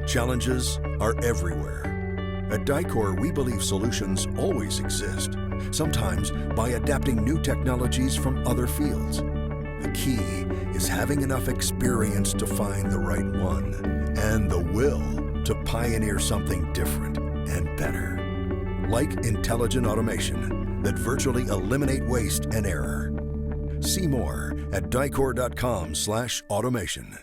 Challenges are everywhere. At Dicor, we believe solutions always exist, sometimes by adapting new technologies from other fields. The key is having enough experience to find the right one and the will to pioneer something different and better. Like intelligent automation that virtually eliminate waste and error. See more at dicor.com/automation.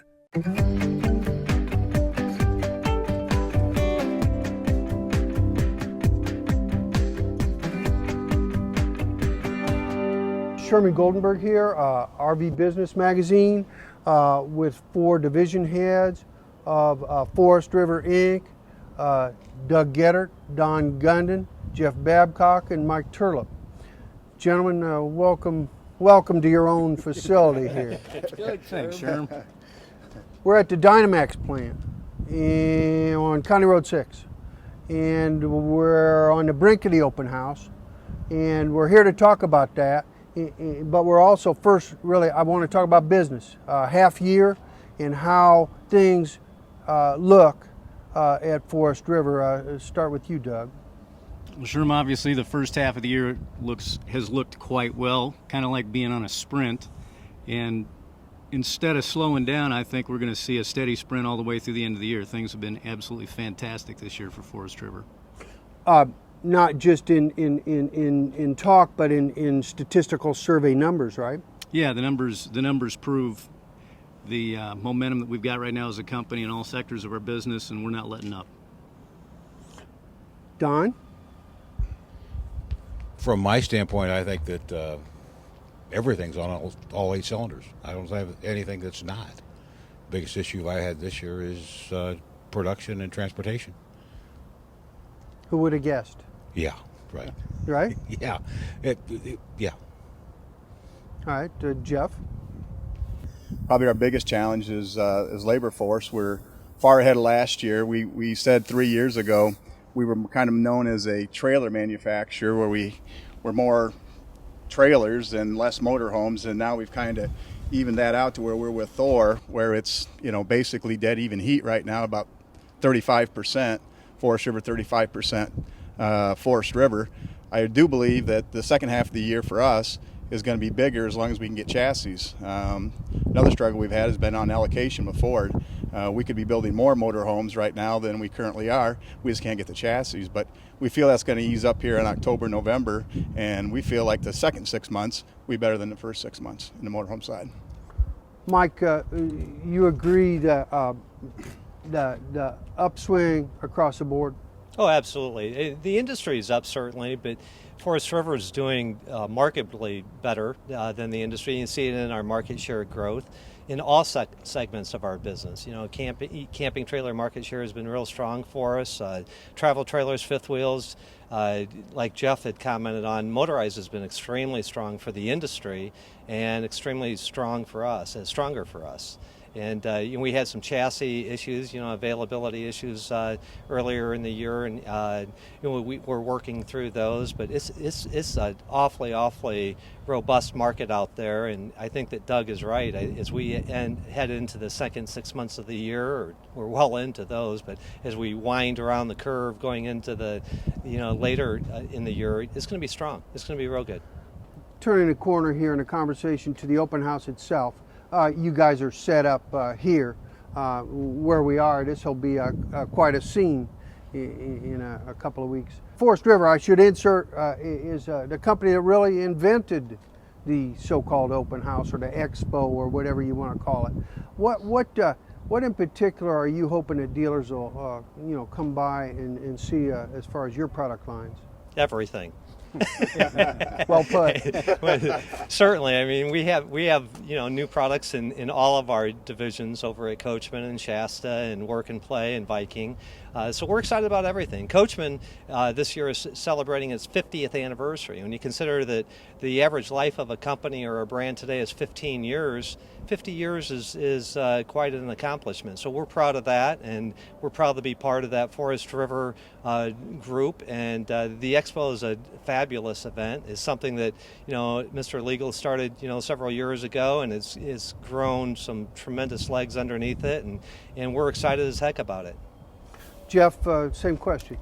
Sherman Goldenberg here, RV Business Magazine, with 4 division heads of Forest River Inc., Doug Gettert, Don Gundin, Jeff Babcock, and Mike Turlip. Gentlemen, welcome to your own facility here. Good, thanks, Sherm. We're at the Dynamax plant on County Road 6, and we're on the brink of the open house, and we're here to talk about that. But we're also first, really, I want to talk about business, half year, and how things look at Forest River. Start with you, Doug. Well, Sherm, obviously the first half of the year has looked quite well, kind of like being on a sprint. And instead of slowing down, I think we're going to see a steady sprint all the way through the end of the year. Things have been absolutely fantastic this year for Forest River. Not just in talk, but in statistical survey numbers, right? Yeah, the numbers prove the momentum that we've got right now as a company in all sectors of our business, and we're not letting up. Don? From my standpoint, I think that everything's on all 8 cylinders. I don't have anything that's not. Biggest issue I had this year is production and transportation. Who would have guessed? Yeah, right. Right? Yeah. Yeah. All right, Jeff? Probably our biggest challenge is labor force. We're far ahead of last year. We said 3 years ago we were kind of known as a trailer manufacturer, where we were more trailers and less motorhomes, and now we've kind of evened that out to where we're with Thor, where it's basically dead even heat right now, about 35%. Forest River, 35% Forest River. I do believe that the second half of the year for us is going to be bigger as long as we can get chassis. Another struggle we've had has been on allocation with Ford. We could be building more motorhomes right now than we currently are. We just can't get the chassis. But we feel that's going to ease up here in October, November, and we feel like the second 6 months will be better than the first 6 months in the motorhome side. Mike, you agree that the upswing across the board? Oh, absolutely. The industry is up, certainly, but Forest River is doing markedly better than the industry. You can see it in our market share growth in all segments of our business. Camping trailer market share has been real strong for us. Travel trailers, fifth wheels, like Jeff had commented on, motorized has been extremely strong for the industry and extremely strong for us, and stronger for us. And we had some chassis issues, availability issues earlier in the year, and we're working through those. But it's an awfully robust market out there, and I think that Doug is right. As we head into the second 6 months of the year, or we're well into those, but as we wind around the curve going into the later in the year, it's going to be strong. It's going to be real good. Turning the corner here in the conversation to the open house itself. You guys are set up here where we are. This will be quite a scene in a couple of weeks. Forest River, I should insert, is the company that really invented the so-called open house, or the expo, or whatever you want to call it. What in particular are you hoping that dealers will come by and see as far as your product lines? Everything. Well put. Certainly. I mean, we have new products in all of our divisions over at Coachman and Shasta and Work and Play and Viking. So we're excited about everything. Coachman this year is celebrating its 50th anniversary. When you consider that the average life of a company or a brand today is 15 years, 50 years is quite an accomplishment. So we're proud of that, and we're proud to be part of that Forest River group. And the Expo is a fabulous event. It's something that Mr. Legal started several years ago, and it's grown some tremendous legs underneath it, and we're excited as heck about it. Jeff, same question.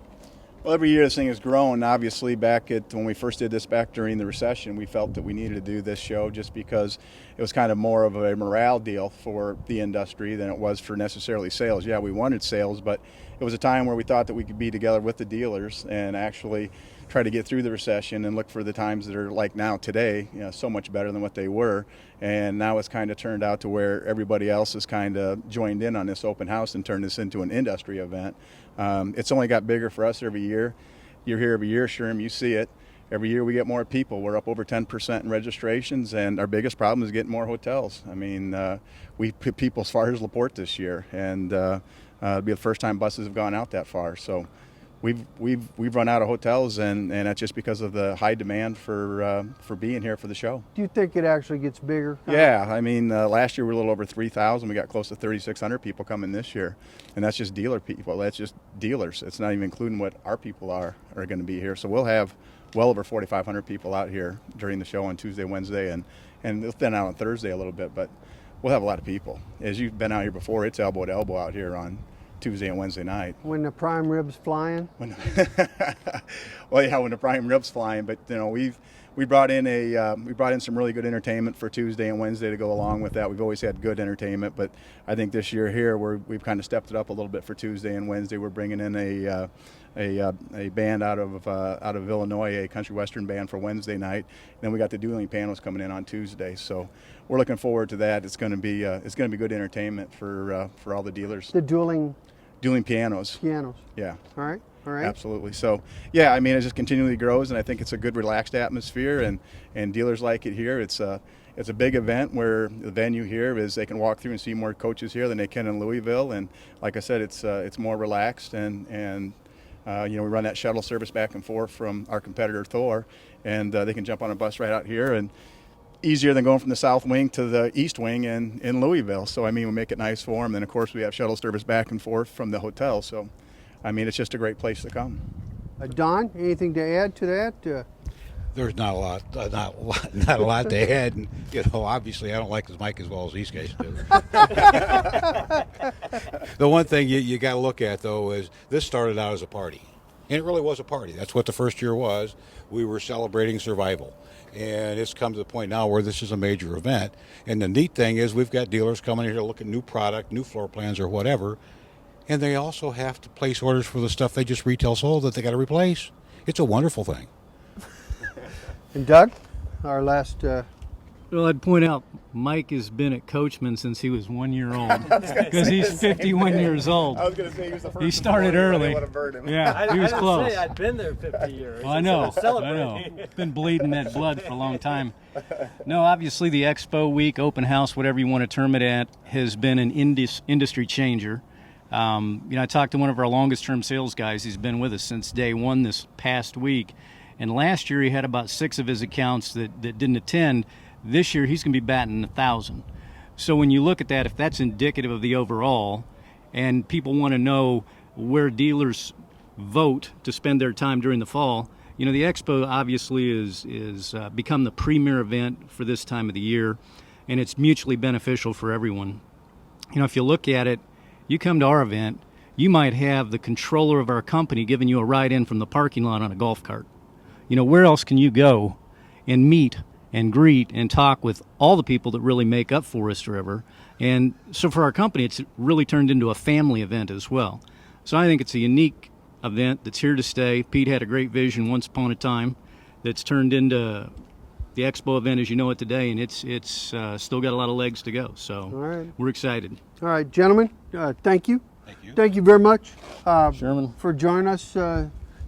Well, every year this thing has grown. Obviously, when we first did this back during the recession, we felt that we needed to do this show just because it was kind of more of a morale deal for the industry than it was for necessarily sales. Yeah, we wanted sales, but it was a time where we thought that we could be together with the dealers and actually try to get through the recession and look for the times that are like now today, so much better than what they were. And now it's kind of turned out to where everybody else has kind of joined in on this open house and turned this into an industry event. It's only got bigger for us every year. You're here every year, Sherm, you see it. Every year we get more people. We're up over 10% in registrations, and our biggest problem is getting more hotels. I mean, we put people as far as LaPorte this year, and it'll be the first time buses have gone out that far. So we've run out of hotels, and that's just because of the high demand for being here for the show. Do you think it actually gets bigger? Yeah, I mean, last year we were a little over 3,000. We got close to 3,600 people coming this year, and that's just dealer people. That's just dealers. It's not even including what our people are going to be here. So we'll have well over 4,500 people out here during the show on Tuesday, Wednesday, and it'll thin out on Thursday a little bit, but we'll have a lot of people. As you've been out here before, it's elbow to elbow out here on Tuesday and Wednesday night. When the prime rib's flying? Well, yeah, when the prime rib's flying, but we brought in some really good entertainment for Tuesday and Wednesday to go along with that. We've always had good entertainment, but I think this year here we've kind of stepped it up a little bit for Tuesday and Wednesday. We're bringing in a band out of Illinois, a country western band for Wednesday night. And then we got the dueling panels coming in on Tuesday. So we're looking forward to that. It's going to be good entertainment for all the dealers. The dueling pianos. Pianos. Yeah. All right. Absolutely. So, yeah, I mean, it just continually grows, and I think it's a good, relaxed atmosphere, and dealers like it here. It's a big event where the venue here is they can walk through and see more coaches here than they can in Louisville, and like I said, it's more relaxed, and we run that shuttle service back and forth from our competitor Thor, and they can jump on a bus right out here, and easier than going from the south wing to the east wing in Louisville. So, I mean, we make it nice for them. And, of course, we have shuttle service back and forth from the hotel. So, I mean, it's just a great place to come. Don, anything to add to that? There's not a lot to add. And, obviously I don't like his mic as well as these guys do. The one thing you got to look at, though, is this started out as a party. And it really was a party. That's what the first year was. We were celebrating survival. And it's come to the point now where this is a major event. And the neat thing is we've got dealers coming here to look at new product, new floor plans or whatever. And they also have to place orders for the stuff they just retail sold that they got to replace. It's a wonderful thing. And Doug, our last... Well, I'd point out Mike has been at Coachman since he was 1 year old because he's 51 years old. I was going to say he was the first. He started early. Him. Yeah, he was close. Say I'd been there 50 years. Well, I know. It's been bleeding that blood for a long time. No, obviously the Expo Week, open house, whatever you want to term it at, has been an industry changer. I talked to one of our longest term sales guys. He's been with us since day one this past week. And last year he had about 6 of his accounts that didn't attend. This year he's going to be batting 1,000. So when you look at that, if that's indicative of the overall, and people want to know where dealers vote to spend their time during the fall, the Expo obviously is become the premier event for this time of the year, and it's mutually beneficial for everyone. If you look at it, you come to our event, you might have the controller of our company giving you a ride in from the parking lot on a golf cart. Where else can you go and meet and greet and talk with all the people that really make up Forest River? And so for our company, it's really turned into a family event as well. So I think it's a unique event that's here to stay. Pete had a great vision once upon a time that's turned into the Expo event as you know it today, and it's still got a lot of legs to go. So We're excited. All right, gentlemen, thank you. Thank you. Thank you very much, Sherman, for joining us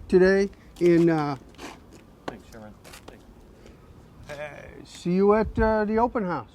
today in... Thanks, Sherman. See you at the open house.